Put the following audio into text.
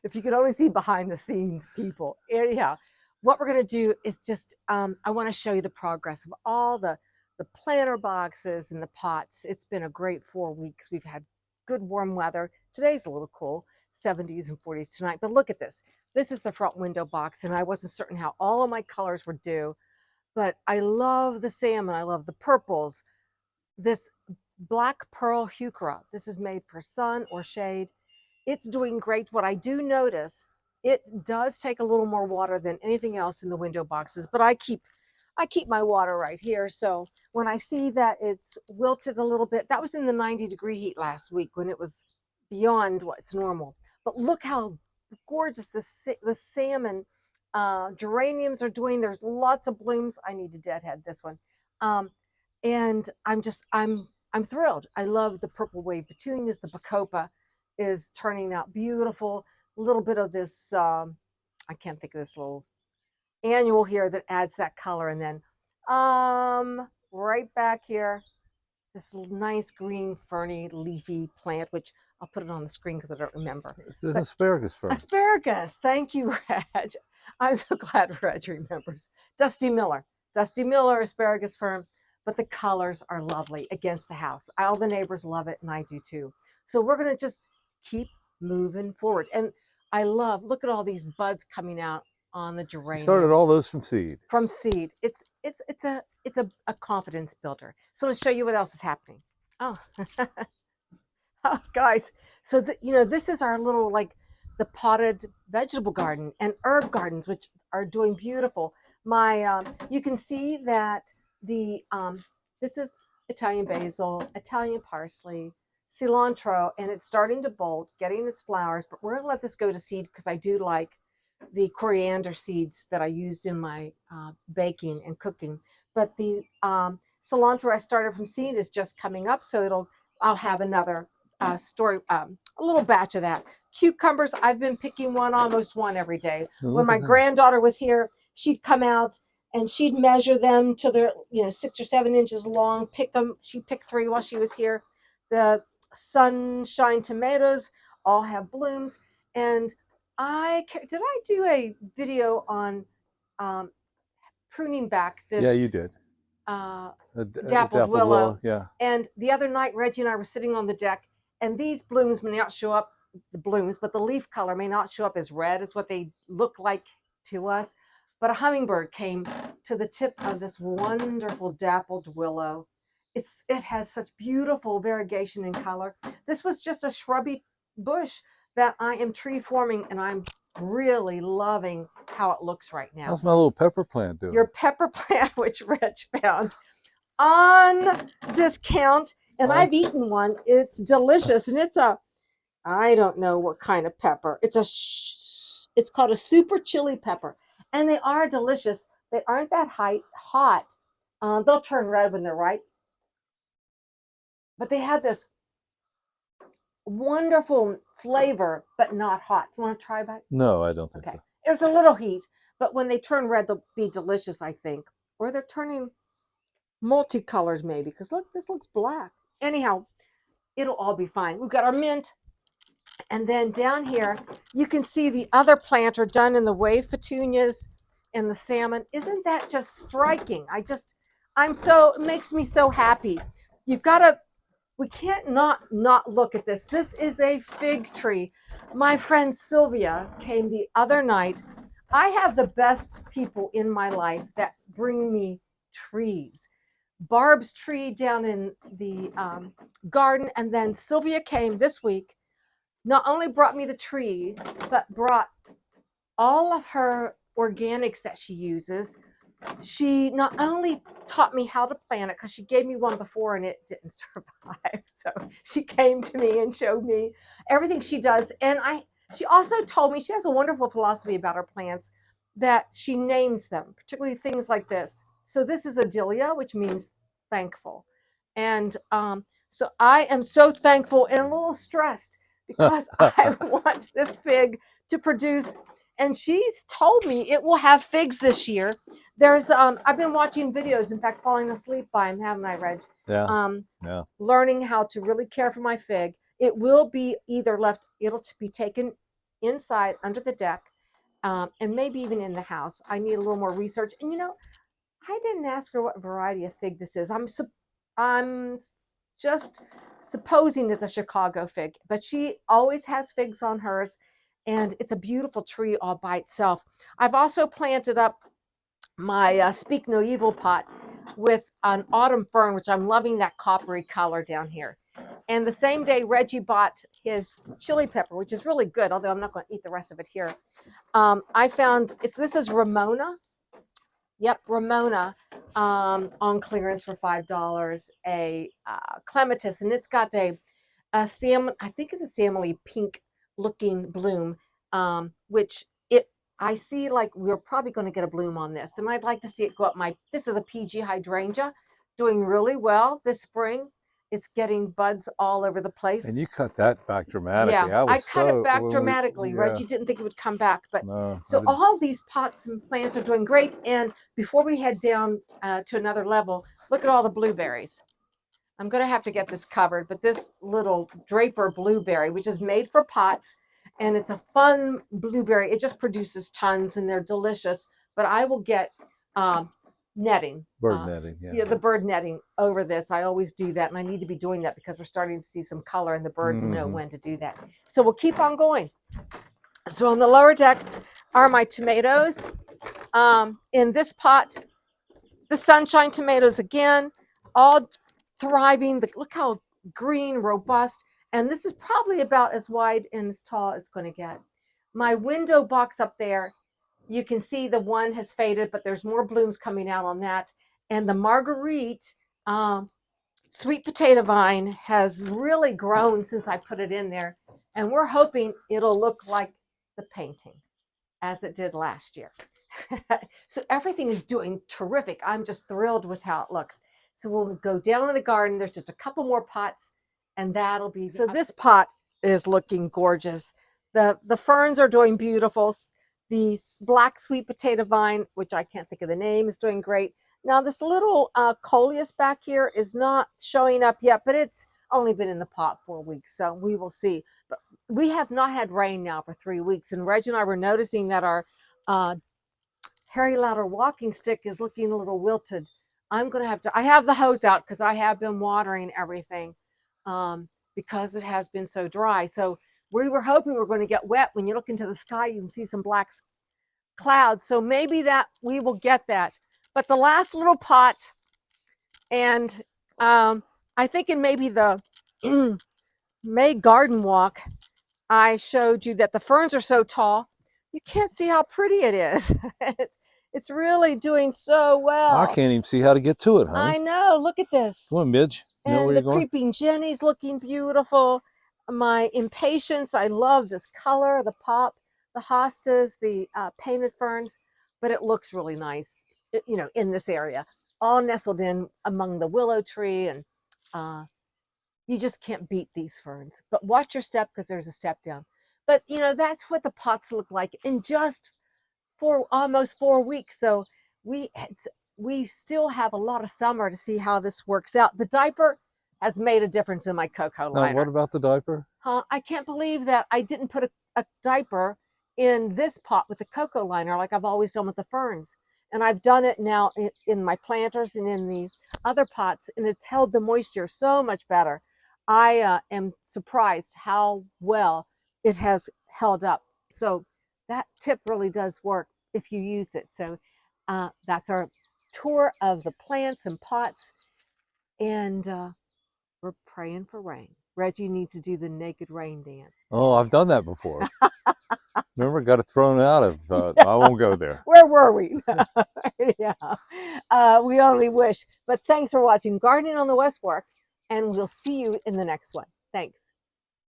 If you could only see behind the scenes, people. Anyhow, what we're going to do is just, I want to show you the progress of all the planter boxes and the pots. It's been a great 4 weeks. We've had good warm weather. Today's a little cool, 70s and 40s tonight. But look at this. This is the front window box, and I wasn't certain how all of my colors would do, but I love the salmon. I love the purples. This black pearl heuchera. This is made for sun or shade. It's doing great. What I do notice, it does take a little more water than anything else in the window boxes, but I keep my water right here. So when I see that it's wilted a little bit, that was in the 90-degree heat last week when it was beyond what's normal. But look how gorgeous the salmon geraniums are doing. There's lots of blooms. I need to deadhead this one. And I'm thrilled. I love the purple wave petunias. The bacopa is turning out beautiful. A little bit of this, I can't think of this little annual here that adds that color. And then right back here, this nice green ferny leafy plant, which I'll put it on the screen because I don't remember. It's an asparagus fern. Asparagus. Thank you, Reg. I'm so glad Reg remembers. Dusty Miller, asparagus fern. But the colors are lovely against the house. All the neighbors love it, and I do too. So we're going to just keep moving forward. And I love, look at all these buds coming out on the geraniums. You started all those from seed. From seed. It's a confidence builder. So let's show you what else is happening. Oh, oh guys. So this is our little, like, the potted vegetable garden and herb gardens, which are doing beautiful. You can see that this is Italian basil, Italian parsley, cilantro, and it's starting to bolt, getting its flowers, but we're going to let this go to seed because I do like the coriander seeds that I used in my baking and cooking. But the cilantro I started from seed is just coming up, so I'll have another a little batch of that. Cucumbers, I've been picking almost one every day. When my granddaughter was here, she'd come out and she'd measure them till they're 6 or 7 inches long, pick them. She picked 3 while she was here. The sunshine tomatoes all have blooms. And did I do a video on pruning back this? Yeah, you did. Dappled willow. Yeah. And the other night, Reggie and I were sitting on the deck, and these blooms may not show up, but the leaf color may not show up as red as what they look like to us. But a hummingbird came to the tip of this wonderful dappled willow. It has such beautiful variegation in color. This was just a shrubby bush that I am tree forming, and I'm really loving how it looks right now. How's my little pepper plant doing? Your pepper plant, which Reg found on discount, and I've eaten one. It's delicious, and I don't know what kind of pepper. It's called a super chili pepper. And they are delicious. They aren't that hot. They'll turn red when they're ripe. But they have this wonderful flavor, but not hot. Do you want to try that? No, I don't think so. There's a little heat, but when they turn red, they'll be delicious, I think. Or they're turning multicolors maybe, because look, this looks black. Anyhow, it'll all be fine. We've got our mint. And then down here, you can see the other planter done in the wave petunias and the salmon. Isn't that just striking? It makes me so happy. We can't not look at this. This is a fig tree. My friend Sylvia came the other night. I have the best people in my life that bring me trees. Barb's tree down in the garden, and then Sylvia came this week. Not only brought me the tree, but brought all of her organics that she uses. She not only taught me how to plant it, because she gave me one before and it didn't survive. So she came to me and showed me everything she does. And she also told me she has a wonderful philosophy about her plants, that she names them, particularly things like this. So this is Adelia, which means thankful. And so I am so thankful and a little stressed because I want this fig to produce. And she's told me it will have figs this year. There's I've been watching videos, in fact, falling asleep by them, haven't I, Reg? Yeah. Learning how to really care for my fig. It will be it'll be taken inside under the deck, and maybe even in the house. I need a little more research. And I didn't ask her what variety of fig this is. I'm just supposing it's a Chicago fig, but she always has figs on hers, and it's a beautiful tree all by itself. I've also planted up my Speak No Evil pot with an autumn fern, which I'm loving that coppery color down here. And the same day Reggie bought his chili pepper, which is really good, although I'm not going to eat the rest of it here. I found this is Ramona. Yep, Ramona, on clearance for $5. A clematis, and it's got a salmon. I think it's a salmon pink looking bloom, which I see like we're probably going to get a bloom on this, and I'd like to see it go up this is a PG hydrangea, doing really well this spring. It's getting buds all over the place. And you cut that back dramatically. Yeah, I cut it back dramatically. Reggie didn't think it would come back, but no, so all these pots and plants are doing great. And before we head down to another level, look at all the blueberries. I'm going to have to get this covered, but this little Draper blueberry, which is made for pots, and it's a fun blueberry. It just produces tons, and they're delicious. But I will get netting. Bird netting, yeah. The bird netting over this. I always do that, and I need to be doing that because we're starting to see some color, and the birds know when to do that. So we'll keep on going. So on the lower deck are my tomatoes. In this pot, the sunshine tomatoes again, all thriving. Look how green, robust. And this is probably about as wide and as tall as it's going to get. My window box up there, you can see the one has faded, but there's more blooms coming out on that. And the Marguerite sweet potato vine has really grown since I put it in there. And we're hoping it'll look like the painting as it did last year. So everything is doing terrific. I'm just thrilled with how it looks. So we'll go down in the garden. There's just a couple more pots, and that'll be. So this pot is looking gorgeous. The ferns are doing beautiful. The black sweet potato vine, which I can't think of the name, is doing great. Now this little coleus back here is not showing up yet, but it's only been in the pot 4 weeks, so we will see. But we have not had rain now for 3 weeks, and Reggie and I were noticing that our Harry Lauder walking stick is looking a little wilted. I'm going to have to, I have the hose out because I have been watering everything because it has been so dry. So we were hoping we were going to get wet. When you look into the sky, you can see some black clouds. So maybe that we will get that. But the last little pot, and I think in maybe the May garden walk, I showed you that the ferns are so tall, you can't see how pretty it is. It's really doing so well. I can't even see how to get to it, honey. I know. Look at this. Come on, Midge. You know where And you're the going? creeping Jenny's looking beautiful. My impatience, I love this color, the pop, the hostas, the painted ferns, but it looks really nice, in this area, all nestled in among the willow tree, and you just can't beat these ferns. But watch your step because there's a step down. But, that's what the pots look like in just for almost 4 weeks. So we still have a lot of summer to see how this works out. The diaper has made a difference in my cocoa liner. Now, what about the diaper? I can't believe that I didn't put a diaper in this pot with the cocoa liner like I've always done with the ferns. And I've done it now in my planters and in the other pots, and it's held the moisture so much better. I am surprised how well it has held up. So that tip really does work if you use it. So that's our tour of the plants and pots, and we're praying for rain. Reggie needs to do the naked rain dance. Oh, I've done that before. Remember, got it thrown out of. I won't go there. Where were we? Yeah, we only wish. But thanks for watching Gardening on the West Fork, and we'll see you in the next one. Thanks.